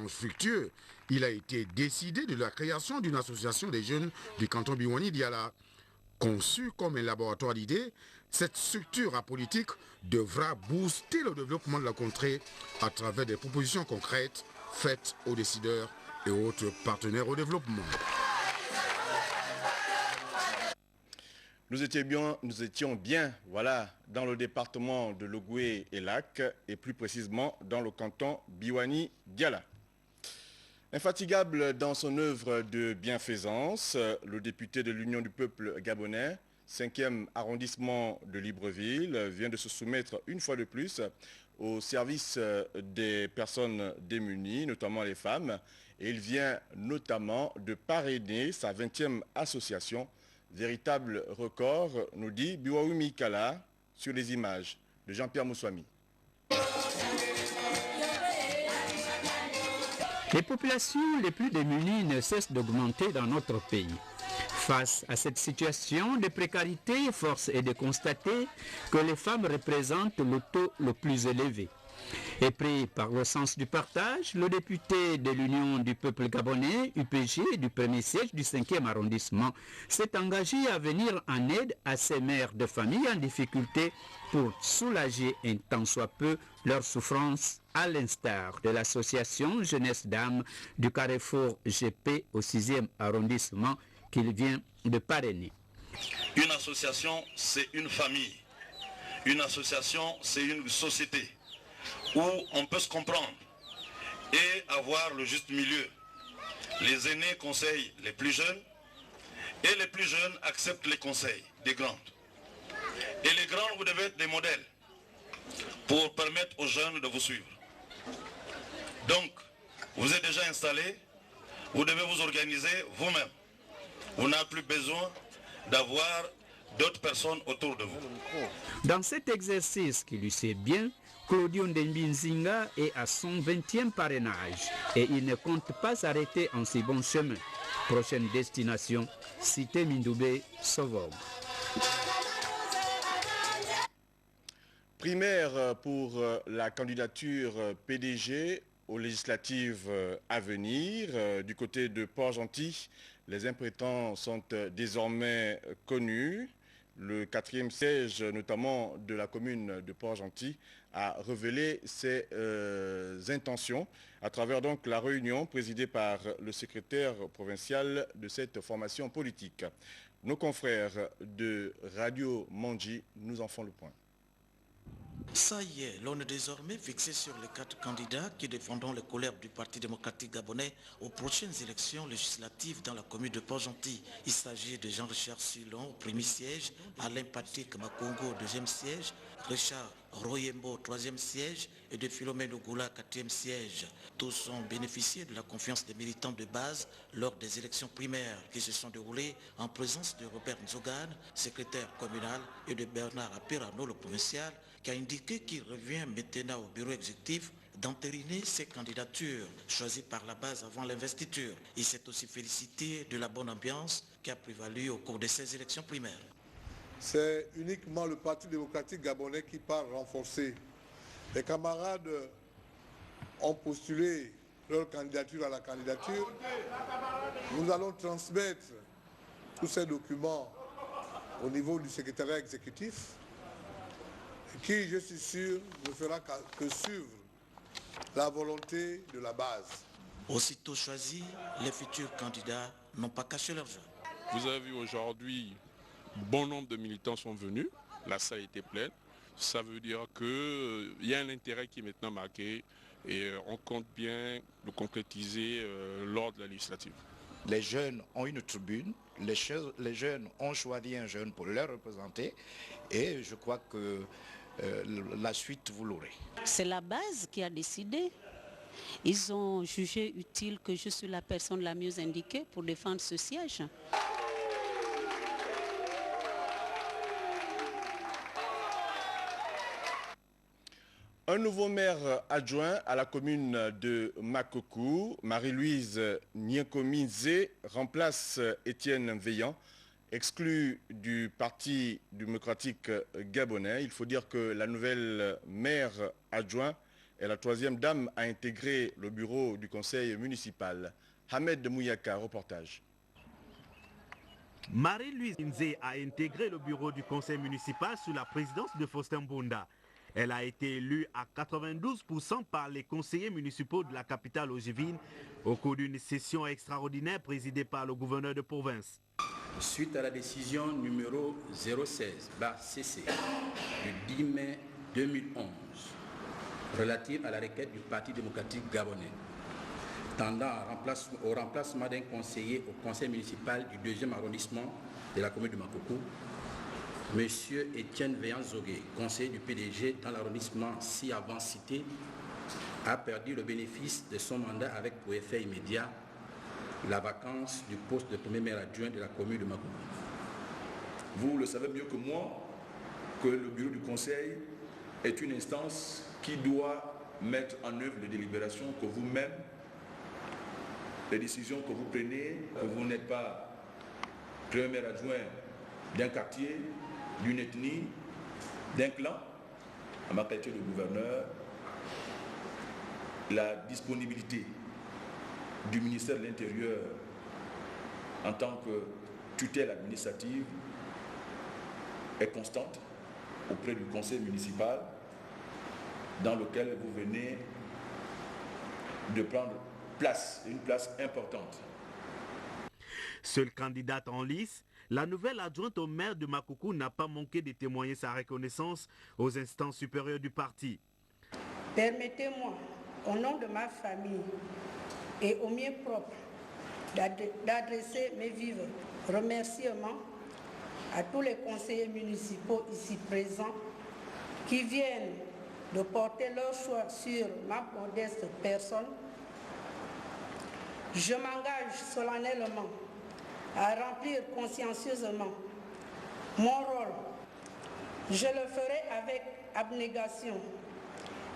échange fructueux, il a été décidé de la création d'une association des jeunes du canton Biwani Diala. Conçue comme un laboratoire d'idées, cette structure apolitique devra booster le développement de la contrée à travers des propositions concrètes faites aux décideurs et autres partenaires au développement. Nous étions bien, voilà, dans le département de Logoué et Lac, et plus précisément dans le canton Biwani-Diala. Infatigable dans son œuvre de bienfaisance, le député de l'Union du peuple gabonais, 5e arrondissement de Libreville, vient de se soumettre une fois de plus au service des personnes démunies, notamment les femmes, et il vient notamment de parrainer sa 20e association. Véritable record, nous dit Biwaoumi Kala sur les images de Jean-Pierre Moussouami. Les populations les plus démunies ne cessent d'augmenter dans notre pays. Face à cette situation de précarité, force est de constater que les femmes représentent le taux le plus élevé. Et pris par le sens du partage, le député de l'Union du peuple gabonais, UPG, du premier siège du 5e arrondissement, s'est engagé à venir en aide à ces mères de famille en difficulté pour soulager un tant soit peu leur souffrance, à l'instar de l'association Jeunesse d'âme du Carrefour GP au 6e arrondissement qu'il vient de parrainer. Une association, c'est une famille. Une association, c'est une société où on peut se comprendre et avoir le juste milieu. Les aînés conseillent les plus jeunes et les plus jeunes acceptent les conseils des grands. Et les grands, vous devez être des modèles pour permettre aux jeunes de vous suivre. Donc, vous êtes déjà installés, vous devez vous organiser vous-même. Vous n'avez plus besoin d'avoir d'autres personnes autour de vous. Dans cet exercice qui lui sait bien, Claudio Ndembinzinga est à son 20e parrainage et il ne compte pas s'arrêter en si bon chemin. Prochaine destination, Cité Mindoubé, Sauvor. Primaire pour la candidature PDG aux législatives à venir. Du côté de Port-Gentil, les imprétendants sont désormais connus. Le 4e siège, notamment de la commune de Port-Gentil, a révélé ses intentions à travers donc la réunion présidée par le secrétaire provincial de cette formation politique. Nos confrères de Radio Mandji nous en font le point. Ça y est, l'on est désormais fixé sur les 4 candidats qui défendront les couleurs du Parti démocratique gabonais aux prochaines élections législatives dans la commune de Port-Gentil. Il s'agit de Jean-Richard Silon au premier siège, Alain Patrick Makongo au 2e siège, Richard Royembo au 3e siège et de Philomène Ogoula 4e siège. Tous ont bénéficié de la confiance des militants de base lors des élections primaires qui se sont déroulées en présence de Robert Nzogan, secrétaire communal, et de Bernard Apirano, le provincial, qui a indiqué qu'il revient maintenant au bureau exécutif d'entériner ses candidatures choisies par la base avant l'investiture. Il s'est aussi félicité de la bonne ambiance qui a prévalu au cours de ces élections primaires. C'est uniquement le Parti démocratique gabonais qui part renforcer. Les camarades ont postulé leur candidature à la candidature. Nous allons transmettre tous ces documents au niveau du secrétariat exécutif, qui, je suis sûr, ne fera que suivre la volonté de la base. Aussitôt choisis, les futurs candidats n'ont pas caché leur joie. Vous avez vu aujourd'hui, bon nombre de militants sont venus, la salle était pleine. Ça veut dire qu'il y a un intérêt qui est maintenant marqué et on compte bien le concrétiser lors de la législative. Les jeunes ont une tribune, les jeunes ont choisi un jeune pour leur représenter et je crois que la suite, vous l'aurez. C'est la base qui a décidé. Ils ont jugé utile que je suis la personne la mieux indiquée pour défendre ce siège. Un nouveau maire adjoint à la commune de Makokou, Marie-Louise Nyekomize, remplace Étienne Veillant, exclu du Parti démocratique gabonais. Il faut dire que la nouvelle maire adjoint est la troisième dame à intégrer le bureau du conseil municipal. Ahmed Mouyaka, reportage. Marie-Louise Nzé a intégré le bureau du conseil municipal sous la présidence de Faustin Mbonda. Elle a été élue à 92% par les conseillers municipaux de la capitale ogivine au cours d'une session extraordinaire présidée par le gouverneur de province. Suite à la décision numéro 016/CC du 10 mai 2011 relative à la requête du Parti démocratique gabonais tendant au remplacement d'un conseiller au conseil municipal du 2e arrondissement de la commune de Makoko, M. Étienne Véan-Zogué, conseiller du PDG dans l'arrondissement si avant cité, a perdu le bénéfice de son mandat avec pour effet immédiat la vacance du poste de premier maire adjoint de la commune de Makoko. Vous le savez mieux que moi que le bureau du conseil est une instance qui doit mettre en œuvre les délibérations que vous-même, les décisions que vous prenez, que vous n'êtes pas premier maire adjoint d'un quartier, d'une ethnie, d'un clan. En ma qualité de gouverneur, la disponibilité du ministère de l'Intérieur en tant que tutelle administrative est constante auprès du conseil municipal dans lequel vous venez de prendre place, une place importante. Seule candidate en lice, la nouvelle adjointe au maire de Makoko n'a pas manqué de témoigner sa reconnaissance aux instances supérieures du parti. Permettez-moi, au nom de ma famille et au mien propre, d'adresser mes vifs remerciements à tous les conseillers municipaux ici présents qui viennent de porter leur choix sur ma modeste personne. Je m'engage solennellement à remplir consciencieusement mon rôle. Je le ferai avec abnégation,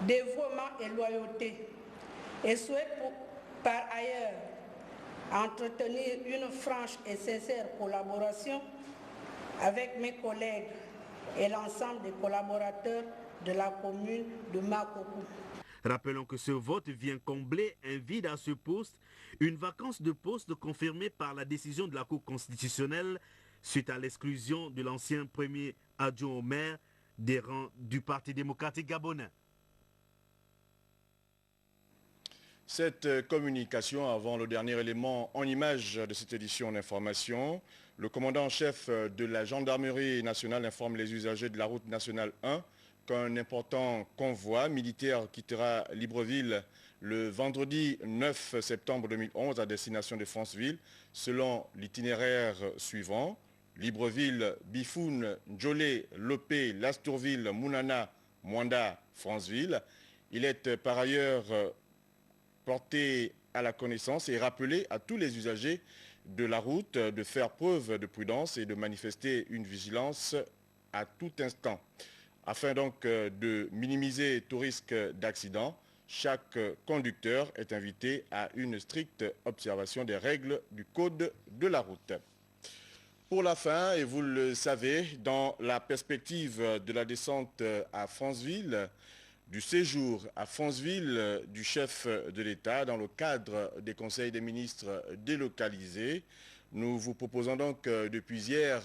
dévouement et loyauté et souhaite par ailleurs entretenir une franche et sincère collaboration avec mes collègues et l'ensemble des collaborateurs de la commune de Makoko. Rappelons que ce vote vient combler un vide à ce poste, une vacance de poste confirmée par la décision de la Cour constitutionnelle suite à l'exclusion de l'ancien premier adjoint au maire des rangs du Parti démocratique gabonais. Cette communication avant le dernier élément en image de cette édition d'information, le commandant en chef de la gendarmerie nationale informe les usagers de la route nationale 1 qu'un important convoi militaire quittera Libreville le vendredi 9 septembre 2011 à destination de Franceville selon l'itinéraire suivant: Libreville, Bifoun, Njolé, Lopé, Lastourville, Mounana, Mwanda, Franceville. Il est par ailleurs porté à la connaissance et rappelé à tous les usagers de la route de faire preuve de prudence et de manifester une vigilance à tout instant. Afin donc de minimiser tout risque d'accident, chaque conducteur est invité à une stricte observation des règles du code de la route. Pour la fin, et vous le savez, dans la perspective de la descente à Franceville, du séjour à Franceville du chef de l'État dans le cadre des conseils des ministres délocalisés, nous vous proposons donc depuis hier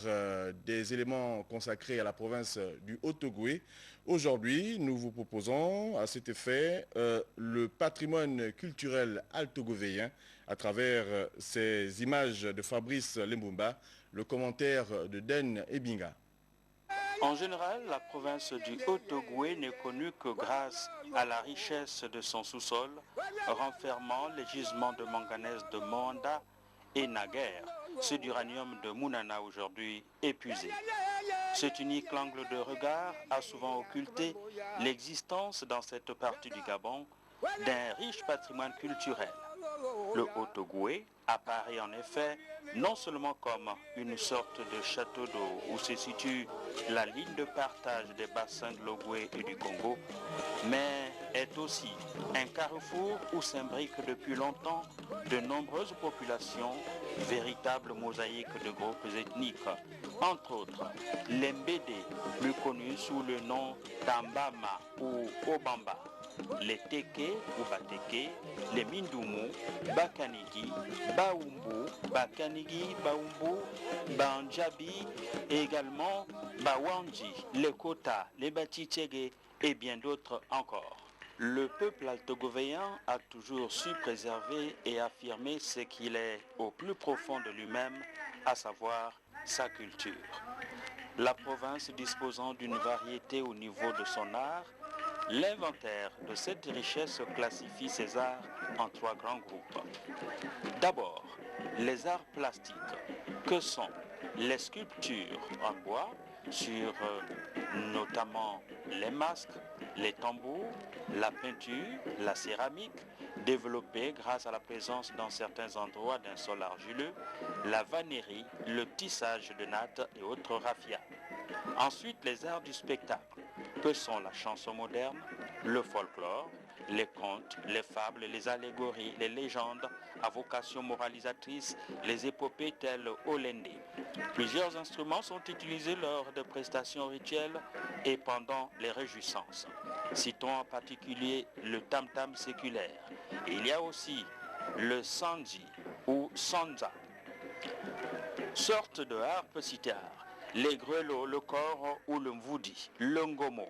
des éléments consacrés à la province du Haut-Ogooué. Aujourd'hui, nous vous proposons à cet effet le patrimoine culturel altogovéen à travers ces images de Fabrice Lembumba, le commentaire de Den Ebinga. En général, la province du Haut-Ogooué n'est connue que grâce à la richesse de son sous-sol, renfermant les gisements de manganèse de Mwanda et naguère, ceux d'uranium de Mounana aujourd'hui épuisés. Cet unique angle de regard a souvent occulté l'existence dans cette partie du Gabon d'un riche patrimoine culturel. Le Haut-Ogooué apparaît en effet non seulement comme une sorte de château d'eau où se situe la ligne de partage des bassins de l'Ogooué et du Congo, mais est aussi un carrefour où s'imbriquent depuis longtemps de nombreuses populations, véritables mosaïques de groupes ethniques, entre autres les Mbédé, plus connus sous le nom d'Ambama ou Obamba, les Teke ou Bateke, les Mindumu, Bakanigi, Baumbu, Bakanigi, Baumbu, Banjabi et également Bawanji, les Kota, les Batichege et bien d'autres encore. Le peuple altogovéen a toujours su préserver et affirmer ce qu'il est au plus profond de lui-même, à savoir sa culture. La province disposant d'une variété au niveau de son art, l'inventaire de cette richesse classifie ces arts en 3 grands groupes. D'abord, les arts plastiques, que sont les sculptures en bois, sur notamment les masques, les tambours, la peinture, la céramique, développée grâce à la présence dans certains endroits d'un sol argileux, la vannerie, le tissage de nattes et autres raffias. Ensuite, les arts du spectacle, que sont la chanson moderne, le folklore, les contes, les fables, les allégories, les légendes à vocation moralisatrice, les épopées telles Olende. Plusieurs instruments sont utilisés lors de prestations rituelles et pendant les réjouissances. Citons en particulier le tam-tam séculaire. Il y a aussi le sanji ou sanza, sorte de harpe sitar, les grelots, le cor ou le mvoudi, le ngomo.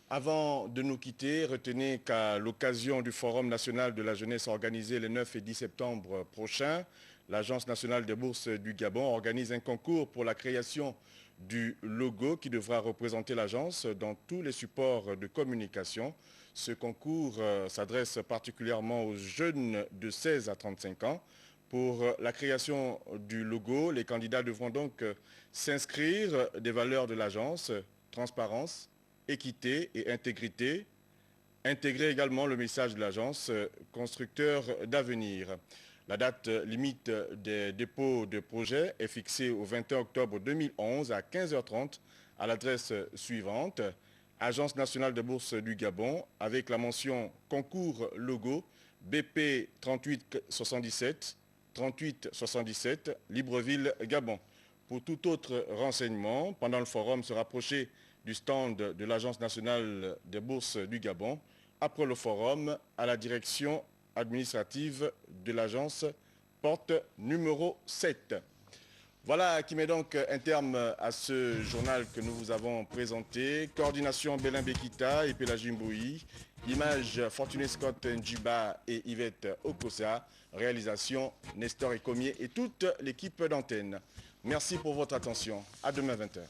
Avant de nous quitter, retenez qu'à l'occasion du Forum national de la jeunesse organisé le 9 et 10 septembre prochain, l'Agence nationale des bourses du Gabon organise un concours pour la création du logo qui devra représenter l'agence dans tous les supports de communication. Ce concours s'adresse particulièrement aux jeunes de 16 à 35 ans. Pour la création du logo, les candidats devront donc s'inscrire des valeurs de l'agence, transparence, équité et intégrité, intégrer également le message de l'agence constructeur d'avenir. La date limite des dépôts de projets est fixée au 21 octobre 2011 à 15h30 à l'adresse suivante, Agence nationale de bourse du Gabon, avec la mention concours logo BP 3877, 3877, Libreville, Gabon. Pour tout autre renseignement, pendant le forum, se rapprocher du stand de l'Agence nationale des bourses du Gabon, après le forum, à la direction administrative de l'agence, porte numéro 7. Voilà qui met donc un terme à ce journal que nous vous avons présenté. Coordination Bélin Bekita et Pélagie Mboui. Image Fortuné Scott Njiba et Yvette Okosa. Réalisation Nestor Ecomier et toute l'équipe d'antenne. Merci pour votre attention. À demain 20h.